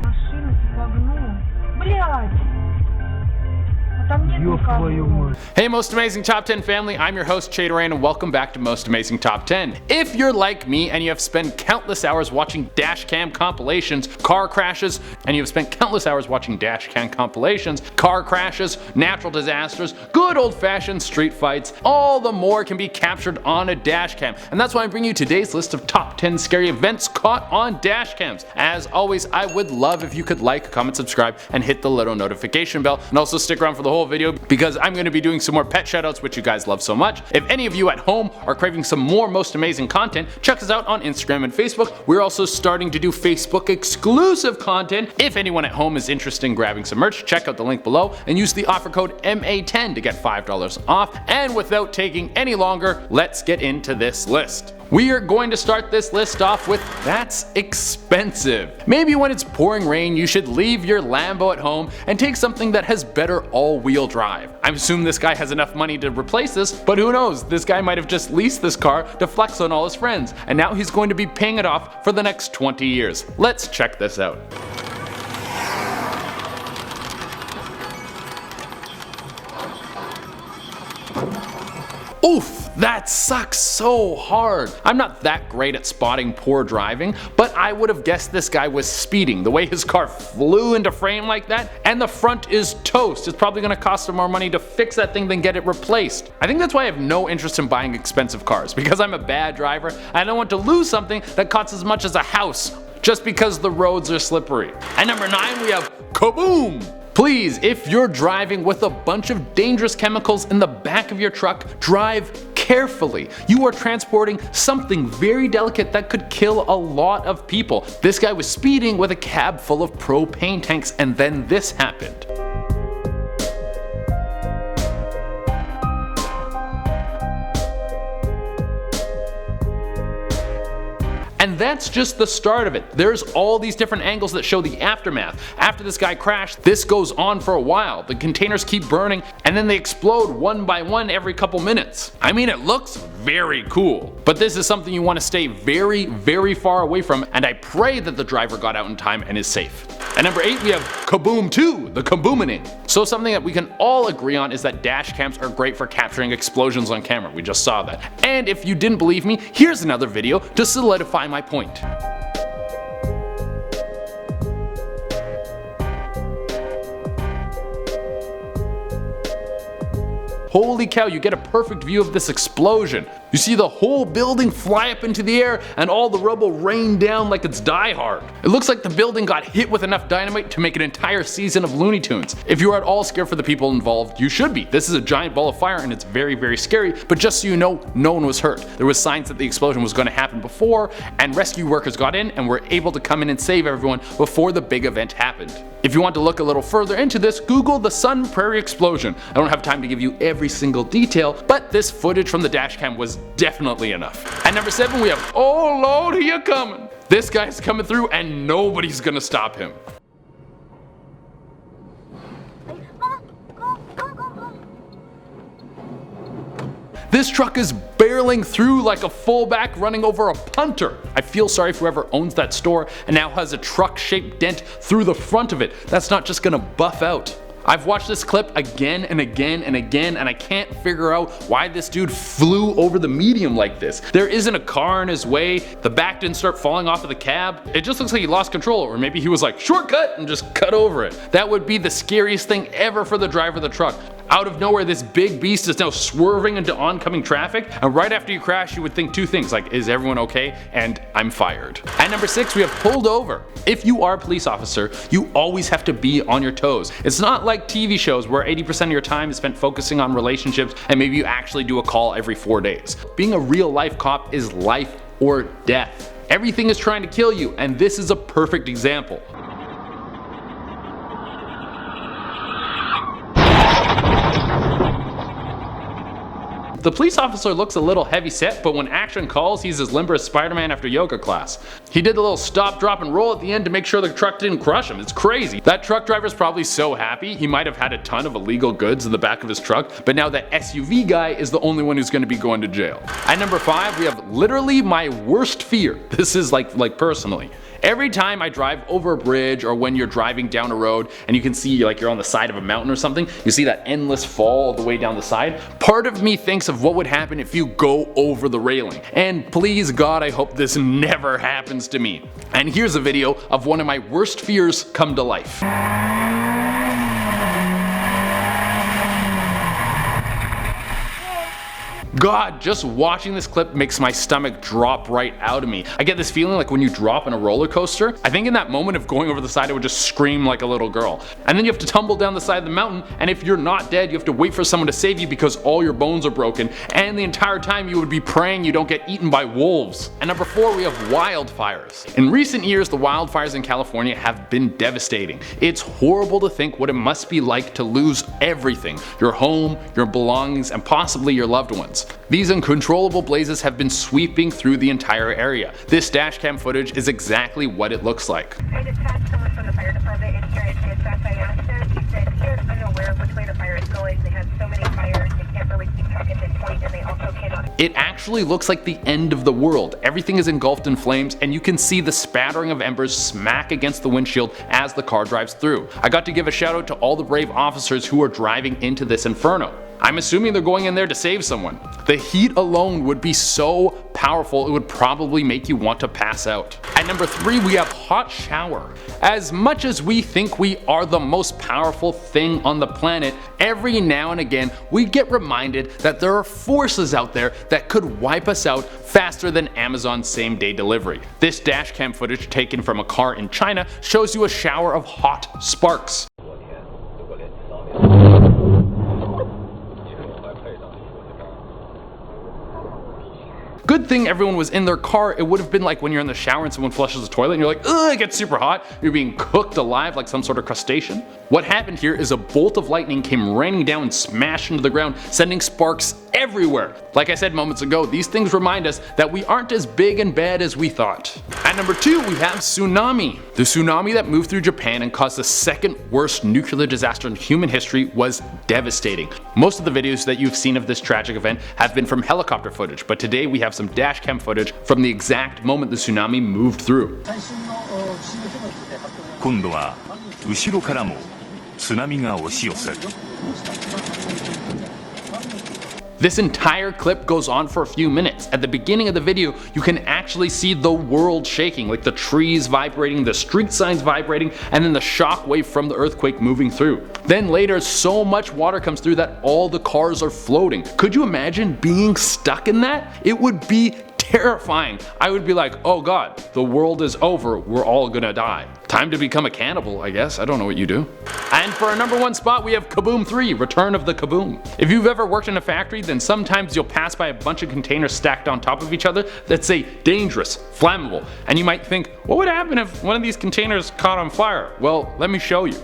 Машину вогну. Блядь! А там нет никого. Hey Most Amazing Top 10 family, I'm your host Chaitarain and welcome back to Most Amazing Top 10. If you're like me and you have spent countless hours watching dashcam compilations, car crashes, natural disasters, good old-fashioned street fights, all the more can be captured on a dashcam. And that's why I'm bringing you today's list of top 10 scary events caught on dashcams. As always, I would love if you could like, comment, subscribe, and hit the little notification bell. And also stick around for the whole video because I'm going to be doing some more pet shoutouts, which you guys love so much. If any of you at home are craving some more Most Amazing content, check us out on Instagram and Facebook. We're also starting to do Facebook exclusive content. If anyone at home is interested in grabbing some merch, check out the link below and use the offer code MA10 to get $5 off. And without taking any longer, let's get into this list. We are going to start this list off with that's expensive. Maybe when it's pouring rain, you should leave your Lambo at home and take something that has better all-wheel drive. I assume this guy has enough money to replace this, but who knows, this guy might have just leased this car to flex on all his friends, and now he's going to be paying it off for the next 20 years. Let's check this out. Oof, that sucks so hard. I'm not that great at spotting poor driving, but I would have guessed this guy was speeding. The way his car flew into frame like that, and the front is toast. It's probably gonna cost him more money to fix that thing than get it replaced. I think that's why I have no interest in buying expensive cars, because I'm a bad driver. I don't want to lose something that costs as much as a house, just because the roads are slippery. At number 9, we have kaboom! Please, if you're driving with a bunch of dangerous chemicals in the back of your truck, drive carefully. You are transporting something very delicate that could kill a lot of people. This guy was speeding with a cab full of propane tanks and then this happened. And that's just the start of it. There's all these different angles that show the aftermath. After this guy crashed, this goes on for a while. The containers keep burning and then they explode one by one every couple minutes. I mean, it looks very cool, but this is something you want to stay very, very far away from, and I pray that the driver got out in time and is safe. At number 8, we have Kaboom 2, the kaboomening. So something that we can all agree on is that dash cams are great for capturing explosions on camera. We just saw that. And if you didn't believe me, here's another video to solidify my point. Holy cow, you get a perfect view of this explosion. You see the whole building fly up into the air and all the rubble rain down like it's Die Hard. It looks like the building got hit with enough dynamite to make an entire season of Looney Tunes. If you are at all scared for the people involved, you should be. This is a giant ball of fire and it's very, very scary, but just so you know, no one was hurt. There was signs that the explosion was going to happen before, and rescue workers got in and were able to come in and save everyone before the big event happened. If you want to look a little further into this, Google the Sun Prairie explosion. I don't have time to give you every single detail, but this footage from the dashcam was definitely enough. At number 7, we have Oh Lord, here you coming. This guy's coming through and nobody's gonna stop him. This truck is barreling through like a fullback running over a punter. I feel sorry for whoever owns that store and now has a truck-shaped dent through the front of it. That's not just gonna buff out. I've watched this clip again and again and again, and I can't figure out why this dude flew over the medium like this. There isn't a car in his way, the back didn't start falling off of the cab. It just looks like he lost control, or maybe he was like, shortcut, and just cut over it. That would be the scariest thing ever for the driver of the truck. Out of nowhere, this big beast is now swerving into oncoming traffic, and right after you crash, you would think two things, like, is everyone okay? And I'm fired. At number 6, we have pulled over. If you are a police officer, you always have to be on your toes. It's not like TV shows where 80% of your time is spent focusing on relationships and maybe you actually do a call every 4 days. Being a real life cop is life or death. Everything is trying to kill you, and this is a perfect example. The police officer looks a little heavy set, but when action calls, he's as limber as Spider-Man after yoga class. He did a little stop, drop, and roll at the end to make sure the truck didn't crush him. It's crazy. That truck driver's probably so happy. He might have had a ton of illegal goods in the back of his truck, but now that SUV guy is the only one who's going to be going to jail. At number 5, we have literally my worst fear. This is like personally. Every time I drive over a bridge or when you're driving down a road and you can see like you're on the side of a mountain or something, you see that endless fall all the way down the side, part of me thinks of what would happen if you go over the railing. And please God, I hope this never happens to me. And here's a video of one of my worst fears come to life. God, just watching this clip makes my stomach drop right out of me. I get this feeling like when you drop in a roller coaster. I think in that moment of going over the side I would just scream like a little girl. And then you have to tumble down the side of the mountain, and if you're not dead you have to wait for someone to save you because all your bones are broken, and the entire time you would be praying you don't get eaten by wolves. And number 4, we have wildfires. In recent years the wildfires in California have been devastating. It's horrible to think what it must be like to lose everything, your home, your belongings, and possibly your loved ones. These uncontrollable blazes have been sweeping through the entire area. This dashcam footage is exactly what it looks like. I just had someone from the fire department in here, and in fact I asked them, he said he is unaware of which way the fire is going. They have so many fires, they can't really keep track at this point, and they also cannot. It actually looks like the end of the world. Everything is engulfed in flames, and you can see the spattering of embers smack against the windshield as the car drives through. I got to give a shout out to all the brave officers who are driving into this inferno. I'm assuming they're going in there to save someone. The heat alone would be so powerful it would probably make you want to pass out. At number 3, we have hot shower. As much as we think we are the most powerful thing on the planet, every now and again we get reminded that there are forces out there that could wipe us out faster than Amazon's same-day delivery. This dashcam footage taken from a car in China shows you a shower of hot sparks. Good thing everyone was in their car. It would have been like when you're in the shower and someone flushes the toilet and you're like, ugh, it gets super hot. You're being cooked alive like some sort of crustacean. What happened here is a bolt of lightning came raining down and smashed into the ground, sending sparks everywhere. Like I said moments ago, these things remind us that we aren't as big and bad as we thought. At number 2, we have tsunami. The tsunami that moved through Japan and caused the second worst nuclear disaster in human history was devastating. Most of the videos that you've seen of this tragic event have been from helicopter footage, but today we have some dashcam footage from the exact moment the tsunami moved through. 今度は後ろからも津波が押し寄せる。 This entire clip goes on for a few minutes. At the beginning of the video, you can actually see the world shaking, like the trees vibrating, the street signs vibrating, and then the shock wave from the earthquake moving through. Then later, so much water comes through that all the cars are floating. Could you imagine being stuck in that? It would be terrifying. I would be like, oh god, the world is over, we're all gonna die. Time to become a cannibal, I guess. I don't know what you do. And for our number 1 spot, we have Kaboom 3, Return of the Kaboom. If you've ever worked in a factory, then sometimes you'll pass by a bunch of containers stacked on top of each other that say dangerous, flammable, and you might think, what would happen if one of these containers caught on fire? Well, let me show you.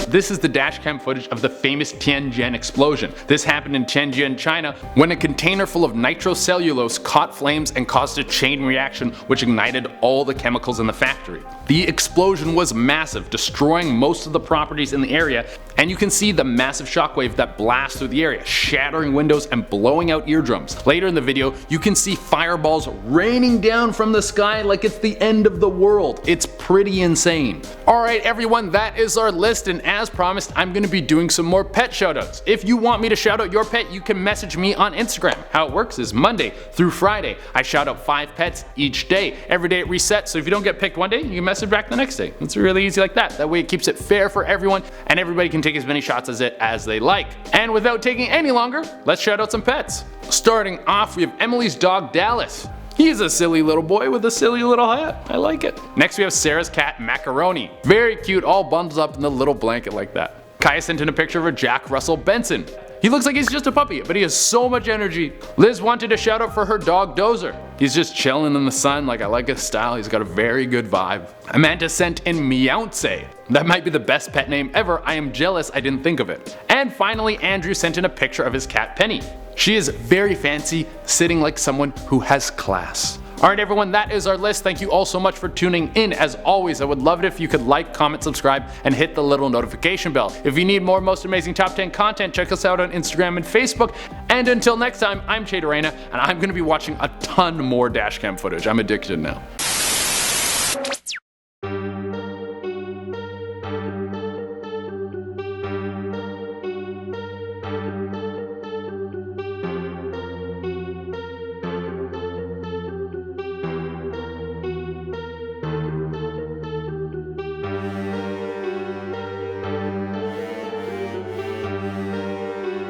This is the dashcam footage of the famous Tianjin Explosion. This happened in Tianjin, China, when a container full of nitrocellulose caught flames and caused a chain reaction which ignited all the chemicals in the factory. The explosion was massive, destroying most of the properties in the area, and you can see the massive shockwave that blasts through the area, shattering windows and blowing out eardrums. Later in the video, you can see fireballs raining down from the sky like it's the end of the world. It's pretty insane. Alright everyone, that is our list, and as promised, I'm going to be doing some more pet shoutouts. If you want me to shout out your pet, you can message me on Instagram. How it works is Monday through Friday. I shout out 5 pets each day. Every day it resets, so if you don't get picked one day, you can message back the next day. It's really easy like that. That way it keeps it fair for everyone, and everybody can take as many shots as it as they like. And without taking any longer, let's shout out some pets. Starting off, we have Emily's dog Dallas. He's a silly little boy with a silly little hat. I like it. Next we have Sarah's cat Macaroni. Very cute, all bundled up in a little blanket like that. Kaya sent in a picture of her Jack Russell Benson. He looks like he's just a puppy, but he has so much energy. Liz wanted a shout out for her dog Dozer. He's just chilling in the sun. Like, I like his style. He's got a very good vibe. Amanda sent in Meowce. That might be the best pet name ever. I am jealous I didn't think of it. And finally, Andrew sent in a picture of his cat Penny. She is very fancy, sitting like someone who has class. Alright everyone, that is our list. Thank you all so much for tuning in. As always, I would love it if you could like, comment, subscribe, and hit the little notification bell. If you need more Most Amazing Top 10 content, check us out on Instagram and Facebook. And until next time, I'm Chaderena, and I'm going to be watching a ton more dashcam footage. I'm addicted now.